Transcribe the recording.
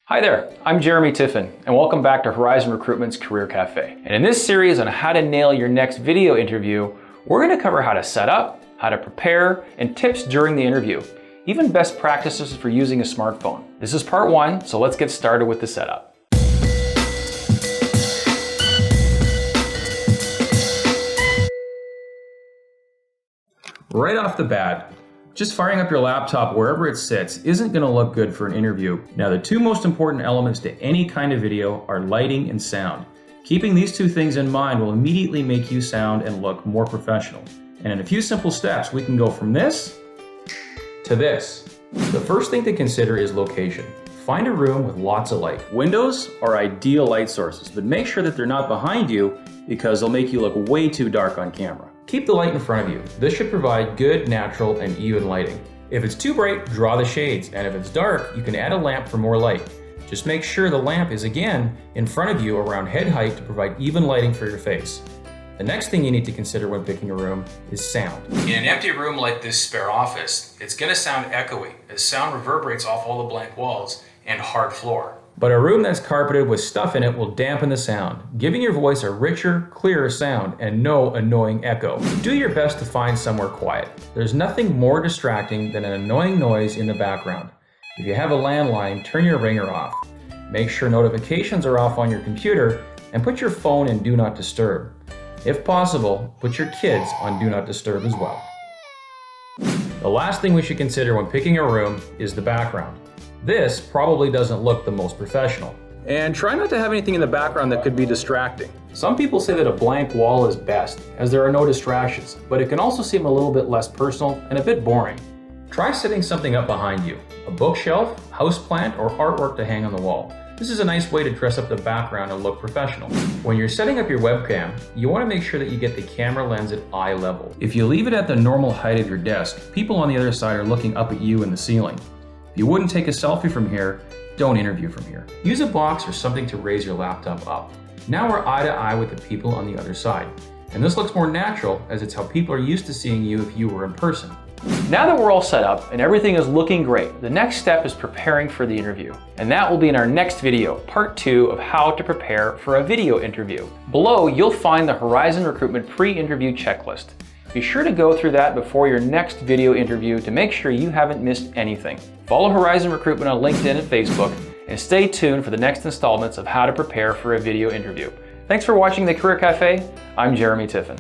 Hi there, I'm Jeremy Tiffin, and welcome back to Horizon Recruitment's Career Cafe. And in this series on how to nail your next video interview, we're going to cover how to set up, how to prepare, and tips during the interview, even best practices for using a smartphone. This is part one, so let's get started with the setup. Right off the bat, just firing up your laptop wherever it sits isn't going to look good for an interview. Now, the two most important elements to any kind of video are lighting and sound. Keeping these two things in mind will immediately make you sound and look more professional. And in a few simple steps, we can go from this to this. The first thing to consider is location. Find a room with lots of light. Windows are ideal light sources, but make sure that they're not behind you because they'll make you look way too dark on camera. Keep the light in front of you. This should provide good, natural, and even lighting. If it's too bright, draw the shades, and if it's dark, you can add a lamp for more light. Just make sure the lamp is again in front of you around head height to provide even lighting for your face. The next thing you need to consider when picking a room is sound. In an empty room like this spare office, it's going to sound echoey as sound reverberates off all the blank walls and hard floor. But a room that's carpeted with stuff in it will dampen the sound, giving your voice a richer, clearer sound and no annoying echo. Do your best to find somewhere quiet. There's nothing more distracting than an annoying noise in the background. If you have a landline, turn your ringer off. Make sure notifications are off on your computer and put your phone in Do Not Disturb. If possible, put your kids on Do Not Disturb as well. The last thing we should consider when picking a room is the background. This probably doesn't look the most professional. And try not to have anything in the background that could be distracting. Some people say that a blank wall is best, as there are no distractions, but it can also seem a little bit less personal and a bit boring. Try setting something up behind you, a bookshelf, houseplant, or artwork to hang on the wall. This is a nice way to dress up the background and look professional. When you're setting up your webcam, you want to make sure that you get the camera lens at eye level. If you leave it at the normal height of your desk, people on the other side are looking up at you in the ceiling. If you wouldn't take a selfie from here, don't interview from here. Use a box or something to raise your laptop up. Now we're eye to eye with the people on the other side. And this looks more natural as it's how people are used to seeing you if you were in person. Now that we're all set up and everything is looking great, the next step is preparing for the interview. And that will be in our next video, part 2 of how to prepare for a video interview. Below, you'll find the Horizon Recruitment pre-interview checklist. Be sure to go through that before your next video interview to make sure you haven't missed anything. Follow Horizon Recruitment on LinkedIn and Facebook, and stay tuned for the next installments of how to prepare for a video interview. Thanks for watching the Career Cafe. I'm Jeremy Tiffin.